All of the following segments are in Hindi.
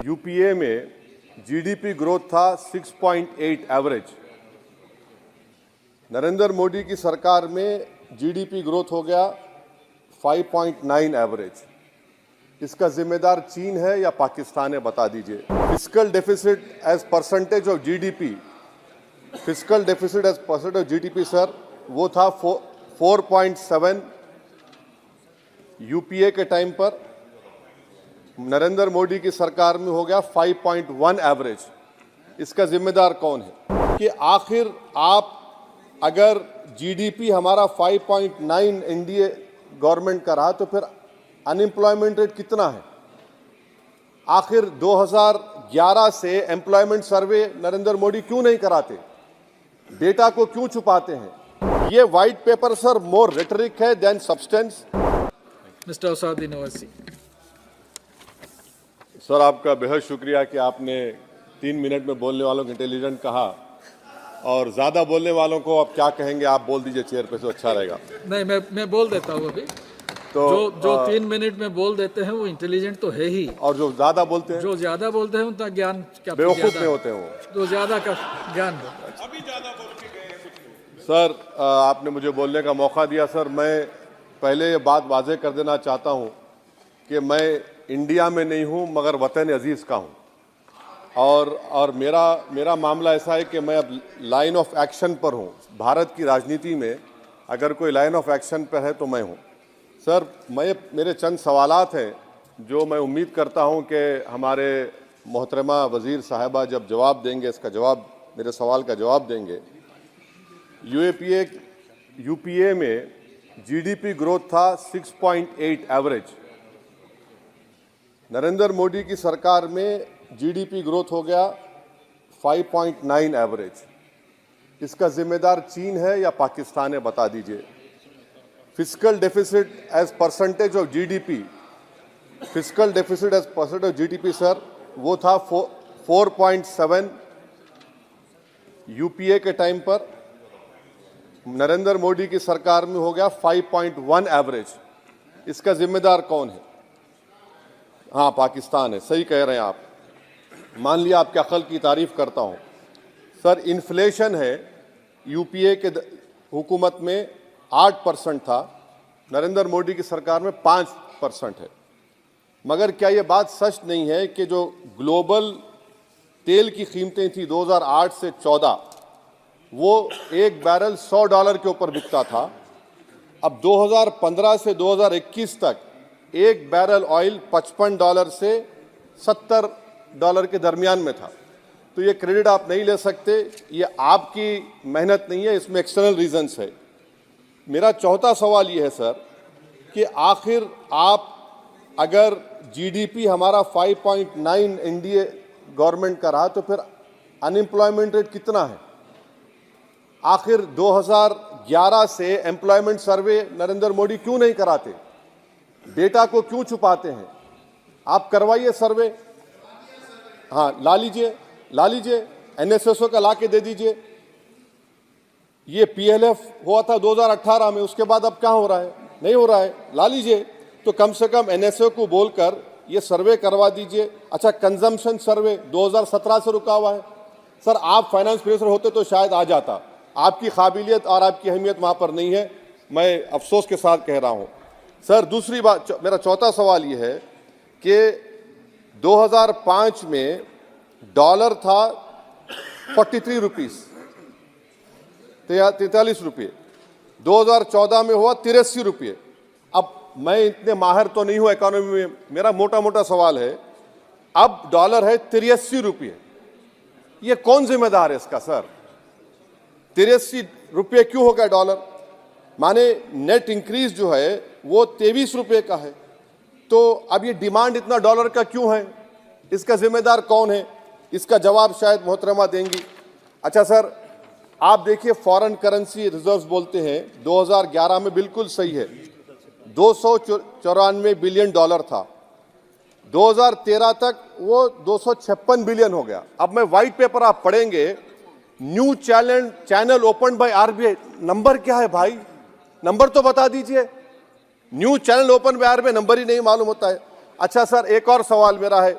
यूपीए में जीडीपी ग्रोथ था 6.8 एवरेज। नरेंद्र मोदी की सरकार में जीडीपी ग्रोथ हो गया 5.9 एवरेज। इसका जिम्मेदार चीन है या पाकिस्तान है, बता दीजिए। Fiscal deficit as percentage of GDP, fiscal deficit as percentage of GDP sir, वो था 4.7 यूपीए के टाइम पर। नरेंद्र मोदी की सरकार में हो गया 5.1 एवरेज। इसका जिम्मेदार कौन है कि आखिर आप अगर जीडीपी हमारा 5.9 एनडीए गवर्नमेंट का रहा तो फिर अनएम्प्लॉयमेंट रेट कितना है? आखिर 2011 से एम्प्लॉयमेंट सर्वे नरेंद्र मोदी क्यों नहीं कराते? डेटा को क्यों छुपाते हैं? ये white paper sir more rhetoric है then substance. Mister Asaduddin Owaisi. Sir, आपका बेहद शुक्रिया कि आपने 3 मिनट में बोलने वालों को इंटेलिजेंट कहा, और ज्यादा बोलने वालों को अब क्या कहेंगे आप बोल दीजिए चेयर पे, तो अच्छा रहेगा। नहीं, मैं बोल देता हूँ अभी। तो जो 3 मिनट में बोल देते हैं वो इंटेलिजेंट तो है ही, और जो ज्यादा बोलते हैं, जो ज्यादा बोलते हैं उनका ज्ञान क्या बेवकूफ में होते हैं वो, तो ज्यादा का ज्ञान। सर, आपने मुझे बोलने का मौका दिया। सर, मैं पहले ये बात वाजे कर देना चाहता हूँ कि मैं इंडिया में नहीं हूँ मगर वतन अजीज़ का हूँ, और मेरा मामला ऐसा है कि मैं अब लाइन ऑफ एक्शन पर हूँ। भारत की राजनीति में अगर कोई लाइन ऑफ एक्शन पर है तो मैं हूँ। सर, मेरे चंद सवालात हैं जो मैं उम्मीद करता हूँ कि हमारे मोहतरमा वज़ीर साहिबा जब जवाब देंगे, इसका जवाब, मेरे सवाल का जवाब देंगे। यूपीए में जीडीपी ग्रोथ था 6.8 एवरेज। नरेंद्र मोदी की सरकार में जीडीपी ग्रोथ हो गया 5.9 एवरेज। इसका जिम्मेदार चीन है या पाकिस्तान है, बता दीजिए। Fiscal deficit as percentage of GDP, fiscal deficit as percentage of GDP sir, वो था 4.7 यूपीए के टाइम पर। नरेंद्र मोदी की सरकार में हो गया 5.1 एवरेज। इसका जिम्मेदार कौन है? हाँ, पाकिस्तान है। सही कह रहे हैं आप। मान लिया आपके अकल की तारीफ करता हूं। सर, इन्फ्लेशन है यूपीए के हुकूमत में 8% था, नरेंद्र मोदी की सरकार में 5% है। मगर क्या ये बात सच नहीं है कि जो ग्लोबल तेल की कीमतें थी 2008 से 14, वो एक बैरल $100 के ऊपर बिकता था। अब 2015 से 2021 तक एक बैरल ऑयल $55 से $70 के दरमियान में था। तो ये क्रेडिट आप नहीं ले सकते, ये आपकी मेहनत नहीं है, इसमें एक्सटर्नल रीजंस है। मेरा चौथा सवाल ये है सर कि आखिर आप अगर जीडीपी हमारा 5.9 एनडीए गवर्नमेंट का रहा तो फिर अनएम्प्लॉयमेंट रेट कितना है? आखिर 2011 से एम्प्लॉयमेंट सर्वे नरेंद्र मोदी क्यों नहीं कराते? डेटा को क्यों छुपाते हैं? आप करवाइए सर्वे। हाँ, ला लीजिए एनएसएसओ का ला के दे दीजिए। ये पीएलएफ हुआ था 2018 में, उसके बाद अब क्या हो रहा है? नहीं हो रहा है। ला लीजिए, तो कम से कम एनएसएसओ को बोलकर ये सर्वे करवा दीजिए। अच्छा, कंजम्पशन सर्वे 2017 से रुका हुआ है। सर, आप फाइनेंस मिनिस्टर होते तो शायद आ जाता। आपकी काबिलियत और आपकी अहमियत वहाँ पर नहीं है, मैं अफसोस के साथ कह रहा हूँ। सर, दूसरी बात, मेरा चौथा सवाल ये है कि 2005 में डॉलर था 43 रुपीस, 43 रुपये। 2014 में हुआ 83 रुपये। अब मैं इतने माहिर तो नहीं हूँ इकोनॉमी में, मेरा मोटा मोटा सवाल है, अब डॉलर है 83 रुपये। ये कौन जिम्मेदार है इसका सर? 83 रुपये क्यों हो गया डॉलर? माने नेट इंक्रीज जो है वो 23 रुपये का है। तो अब ये डिमांड इतना डॉलर का क्यों है? इसका जिम्मेदार कौन है? इसका जवाब शायद मोहतरमा देंगी। अच्छा सर, आप देखिए फॉरेन करेंसी रिजर्व्स बोलते हैं 2011 में, बिल्कुल सही है, 294 बिलियन डॉलर था। 2013 तक वो 256 बिलियन हो गया। अब मैं व्हाइट पेपर आप पढ़ेंगे, new channel open by RBI. Number क्या है भाई? नंबर तो बता दीजिए। New channel open by RBI, number ही नहीं मालूम होता है। अच्छा सर, एक और सवाल मेरा है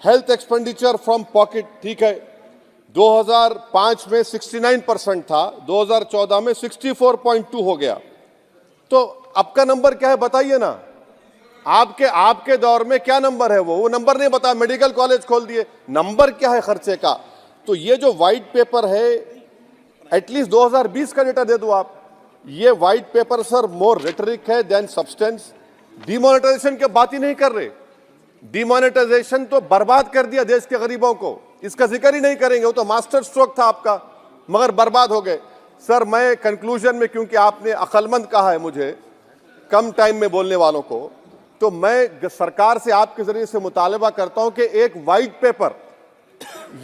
हेल्थ एक्सपेंडिचर फ्रॉम पॉकेट, ठीक है, 2005 में 69% था, 2014 में 64.2 हो गया। तो अब का नंबर क्या है बताइए ना, आपके दौर में क्या नंबर है? वो नंबर नहीं बता, मेडिकल कॉलेज खोल दिए, नंबर क्या है खर्चे का? तो ये जो व्हाइट पेपर है, एटलीस्ट 2020 का डेटा दे दो आप। ये white paper sir more rhetoric है देन सब्सटेंस। डिमोनेटाइजेशन की बात ही नहीं कर रहे, डिमोनेटाइजेशन तो बर्बाद कर दिया देश के गरीबों को, इसका जिक्र ही नहीं करेंगे, वो तो मास्टर स्ट्रोक था आपका, मगर बर्बाद हो गए। सर मैं कंक्लूजन में, क्योंकि आपने अक्लमंद कहा है मुझे कम टाइम में बोलने वालों को, तो मैं सरकार से आपके जरिए से मुतालबा करता हूं कि एक व्हाइट पेपर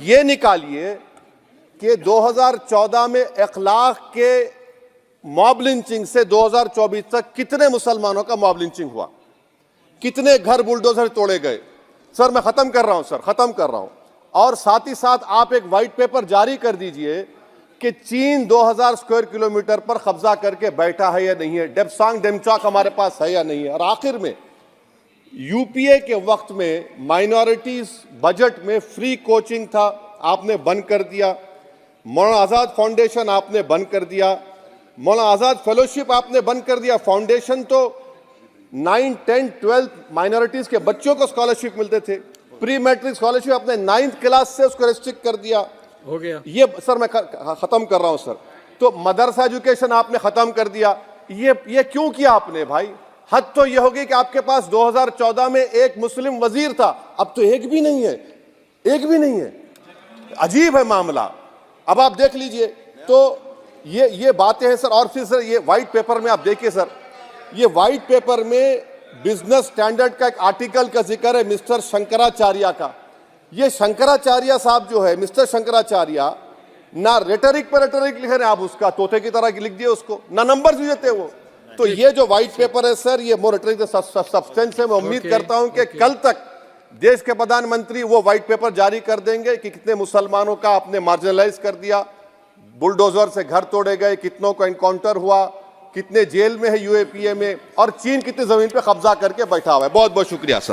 ये निकालिए कि 2014 में 1 लाख के मॉब लिंचिंग से 2024 तक कितने मुसलमानों का मॉब लिंचिंग हुआ, कितने घर बुलडोजर तोड़े गए। सर मैं खत्म कर रहा हूं, सर खत्म कर रहा हूं। और साथ ही साथ आप एक व्हाइट पेपर जारी कर दीजिए कि चीन 2000 स्क्वायर किलोमीटर पर कब्जा करके बैठा है या नहीं है, डेप्सांग डेमचाक हमारे पास है या नहीं है। और आखिर में यूपीए के वक्त में माइनॉरिटीज बजट में फ्री कोचिंग था, आपने बंद कर दिया। मौलाना आज़ाद फाउंडेशन आपने बंद कर दिया, मौलाना आज़ाद फेलोशिप आपने बंद कर दिया। फाउंडेशन तो 9, 10, 12 माइनॉरिटीज के बच्चों को स्कॉलरशिप मिलते थे, प्री मैट्रिक स्कॉलरशिप आपने 9th क्लास से उसको रेस्ट्रिक्ट कर दिया, हो गया। ये सर मैं खत्म कर रहा हूं सर। तो मदरसा एजुकेशन आपने खत्म कर दिया, ये क्यों किया आपने भाई? हद तो ये होगी कि आपके पास 2014 में एक मुस्लिम वजीर था, अब तो एक भी नहीं है, एक भी नहीं है। अजीब है मामला। अब आप देख लीजिए, तो ये बातें हैं सर। और फिर सर ये व्हाइट पेपर में आप देखिए सर, ये व्हाइट पेपर में बिजनेस स्टैंडर्ड का एक आर्टिकल का जिक्र है मिस्टर शंकराचार्य का। ये शंकराचार्य साहब जो है, मिस्टर शंकराचार्य, ना रेटरिक पर रेटरिक लिखे रहे, आप उसका तोते की तरह लिख दिए उसको, ना नंबर भी देते वो। तो ये जो व्हाइट पेपर है सर, ये मोर रेटरिक सब्सटेंस है। मैं उम्मीद करता हूं कि कल तक देश के प्रधानमंत्री वो व्हाइट पेपर जारी कर देंगे कि कितने मुसलमानों का आपने मार्जिनलाइज कर दिया, बुलडोजर से घर तोड़े गए, कितनों का इनकाउंटर हुआ, कितने जेल में है यूएपीए में, और चीन कितनी जमीन पे कब्जा करके बैठा हुआ है। बहुत बहुत शुक्रिया सर।